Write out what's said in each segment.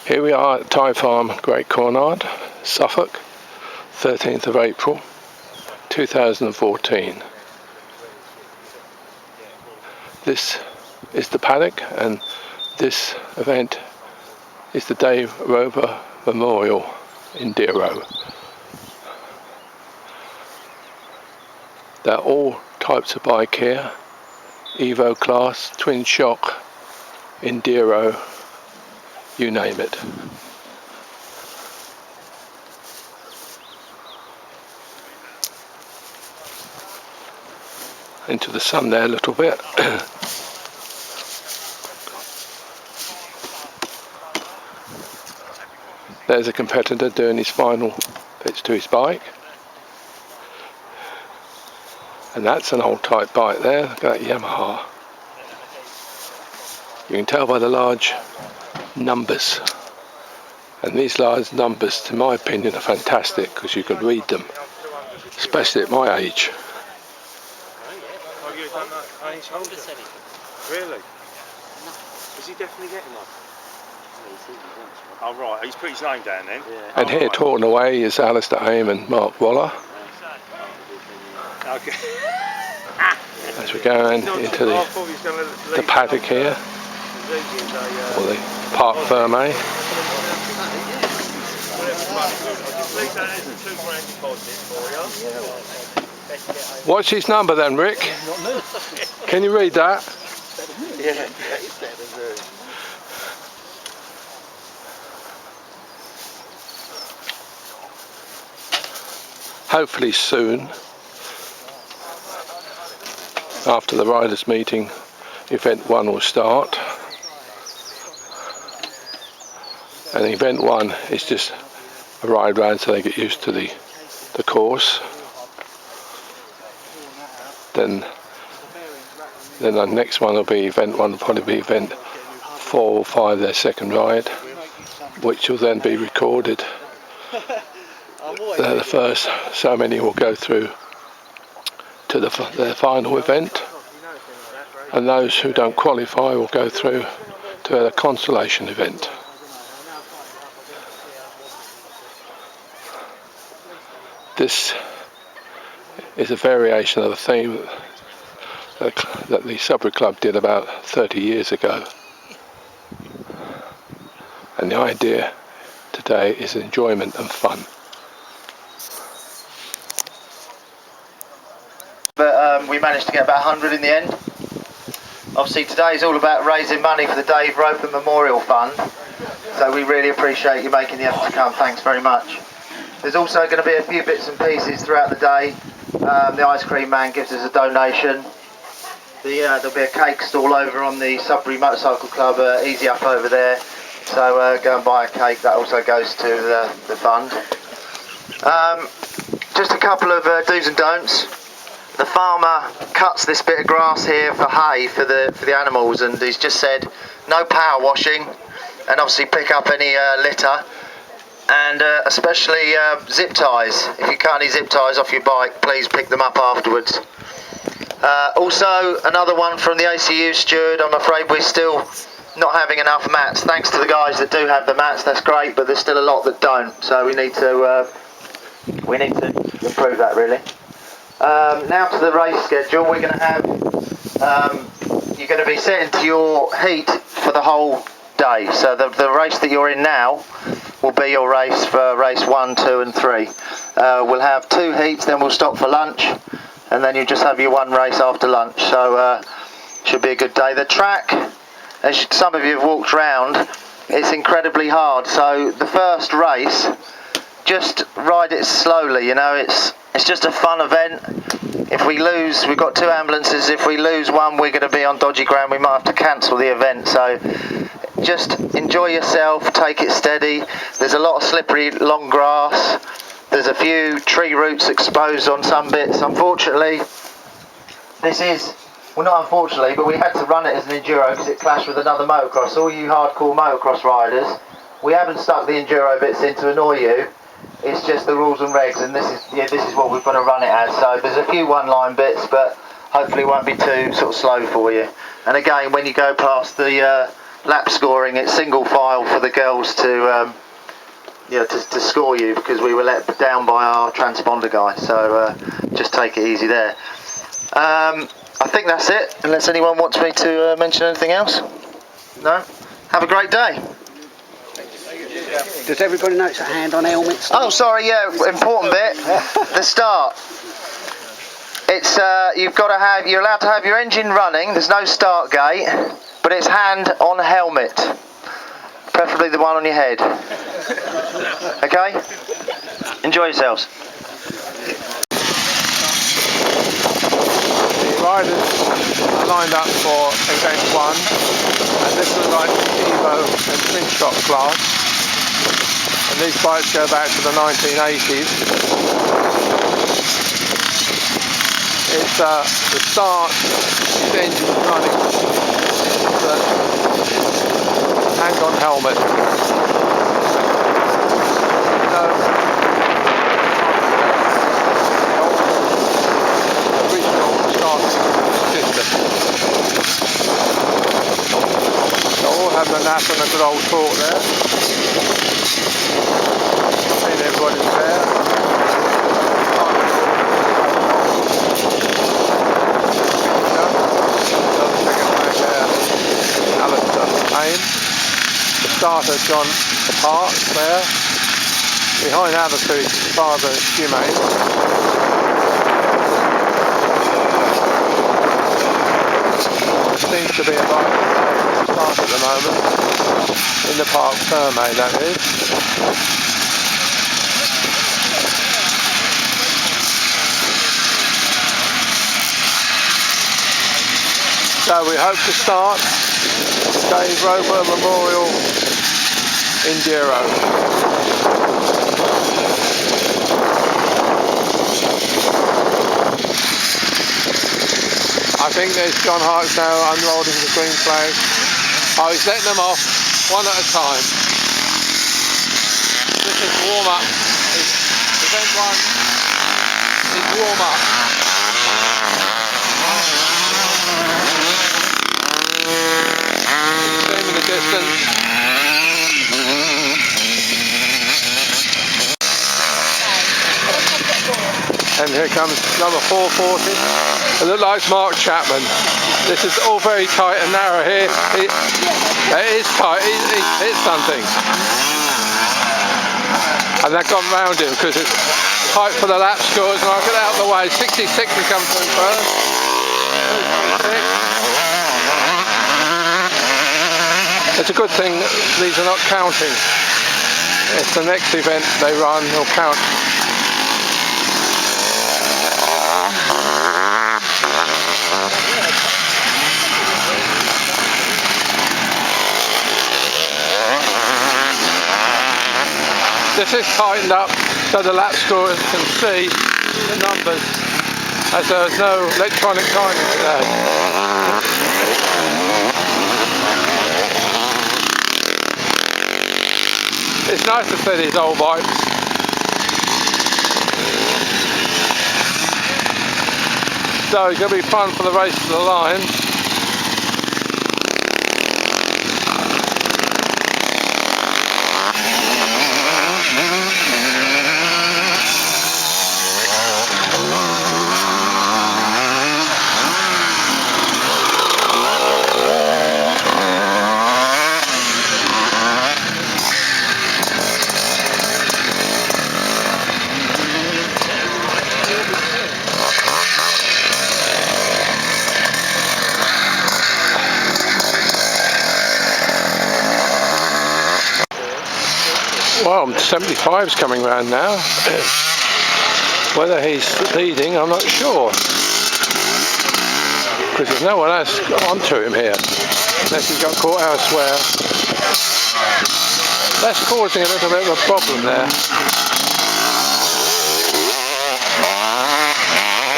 Here we are at Ty Farm, Great Cornard, Suffolk, 13th of April 2014. This is the paddock, and this event is the Dave Rover Memorial Enduro. There are all types of bike here: Evo class, twin shock, Enduro, you name it. Into the sun there a little bit. There's a competitor doing his final bits to his bike. And that's an old type bike there, look at that Yamaha. You can tell by the large numbers. And these large numbers, in my opinion, are fantastic because you can read them, especially at my age. Really? Is he definitely getting one? Oh right, he's put his name down then. Yeah. And here, talking away, is Alistair Aim and Mark Waller. Okay. As we're going into the paddock here, or the Parc Fermé. What's his number then, Rick? Can you read that? Yeah. Hopefully soon, after the riders' meeting, event 1 will start. And event 1 is just a ride round so they get used to the course. Then the next one will be event 1, will probably be event 4 or 5, their second ride, which will then be recorded. The first so many will go through to their final event, and those who don't qualify will go through to their consolation event. This is a variation of the theme that the Sudbury Club did about 30 years ago. And the idea today is enjoyment and fun. But we managed to get about 100 in the end. Obviously today is all about raising money for the Dave Roper Memorial Fund, so we really appreciate you making the effort to come. Thanks very much. There's also going to be a few bits and pieces throughout the day. The ice cream man gives us a donation. There'll be a cake stall over on the Sudbury Motorcycle Club, easy up over there, so go and buy a cake. That also goes to the fund. Just a couple of do's and don'ts. The farmer cuts this bit of grass here for hay for the animals, and he's just said no power washing, and obviously pick up any litter, and especially zip ties. If you cut any zip ties off your bike, please pick them up afterwards. Also another one from the ACU steward, I'm afraid we're still not having enough mats. Thanks to the guys that do have the mats, that's great, but there's still a lot that don't, so we need to improve that really. Now to the race schedule. We're going to have, you're going to be set into your heat for the whole day. So the race that you're in now will be your race for race 1, 2 and 3. We'll have 2 heats, then we'll stop for lunch, and then you just have your 1 race after lunch. So should be a good day. The track, as some of you have walked round, it's incredibly hard. So the first race, just ride it slowly, you know, it's just a fun event. If we lose, we've got 2 ambulances, if we lose one we're going to be on dodgy ground, we might have to cancel the event, so just enjoy yourself, take it steady. There's a lot of slippery long grass, there's a few tree roots exposed on some bits. Unfortunately, well not unfortunately, but we had to run it as an enduro because it clashed with another motocross. All you hardcore motocross riders, we haven't stuck the enduro bits in to annoy you. It's just the rules and regs, and this is what we've got to run it as. So there's a few one-line bits, but hopefully it won't be too sort of slow for you. And again, when you go past the lap scoring. It's single file for the girls to to score you, because we were let down by our transponder guy. So just take it easy there. I think that's it, unless anyone wants me to mention anything else. No? Have a great day. Does everybody know it's a hand on helmet start? Oh, sorry, yeah, important bit. The start. It's you're allowed to have your engine running. There's no start gate, but it's hand on helmet, preferably the one on your head. Okay. Enjoy yourselves. The riders are lined up for event 1, and this was like the Evo and Twin Shock class, and these bikes go back to the 1980s. It's the start, the engine running, the hand on helmet. Have the nap and a good old talk there. See everybody's there. Another second line there, Alistair Payne. The starter John Parks there. Behind Alistair is his father Jimmy. Seems to be a bike start at the moment, in the park Ferme that is. So we hope to start Dave Roper Memorial Enduro. I think there's John Hart's now unrolling the green flag. Oh, he's letting them off one at a time. This is warm up. Event 1 is warm up. Same in the distance. And here comes number 440. It looks like Mark Chapman. This is all very tight and narrow here. It is tight. It's something. And they've gone round him because it's tight for the lap scores. And I'll get out of the way. 66 has come through first. 226. It's a good thing these are not counting. It's the next event they run, they'll count. This is tightened up so the lap scorers can see the numbers, as there's no electronic timing today. It's nice to see these old bikes. So it's going to be fun for the race to the line. Well, 75's coming round now. Whether he's leading, I'm not sure. Because there's no one else onto him here. Unless he got caught elsewhere. That's causing a little bit of a problem there.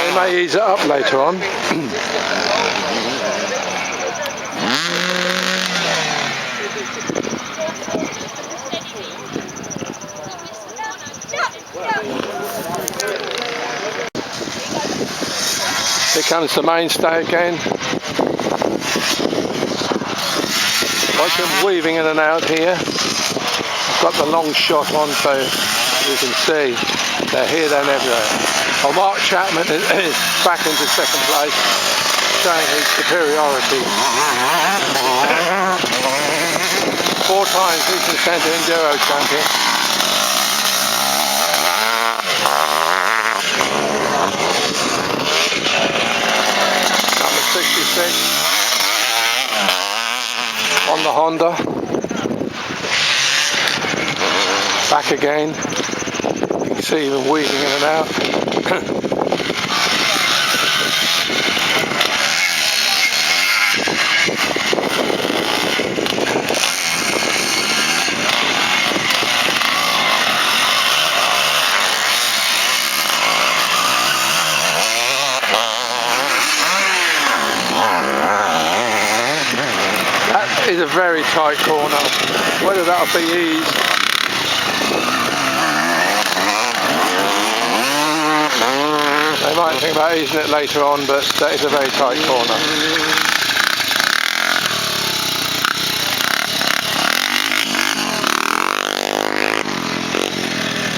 They may ease it up later on. Here comes the mainstay again. Watch them weaving in and out here. I've got the long shot on so you can see they're here, there and everywhere. Well, Mark Chapman is back into second place, showing his superiority. 4 times Eastern Centre Enduro champion. Number 66 on the Honda. Back again. You can see him weaving in and out. That is a very tight corner. Whether that'll be eased. They might think about easing it later on, but that is a very tight corner.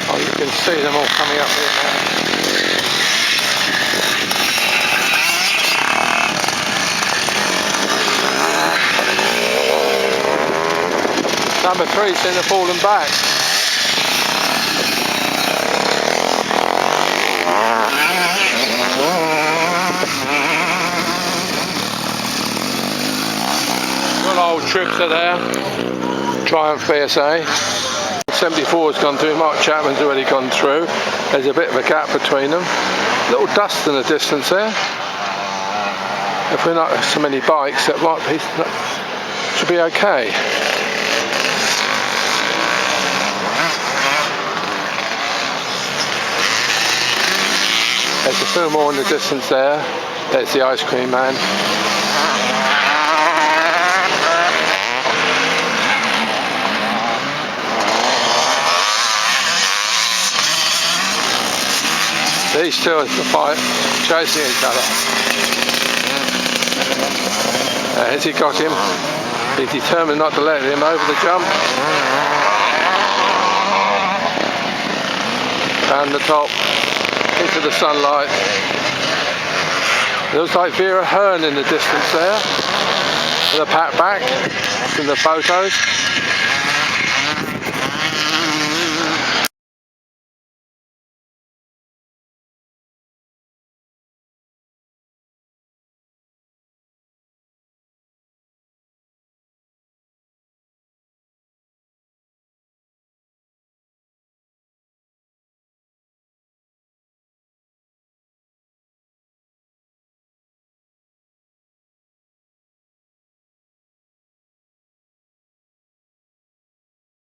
Oh, you can see them all coming up here now. Number 3's in the fallen back. Good old trips are there. Triumph VSA. 74 has gone through, Mark Chapman's already gone through. There's a bit of a gap between them. Little dust in the distance there. If we're not so many bikes, that might be, should be okay. There's a few more in the distance there. There's the ice cream man. These two are fight, chasing each other. Has he got him? He's determined not to let him over the jump. And the top into the sunlight. It looks like Vera Hearn in the distance there, with a pat back from the photos.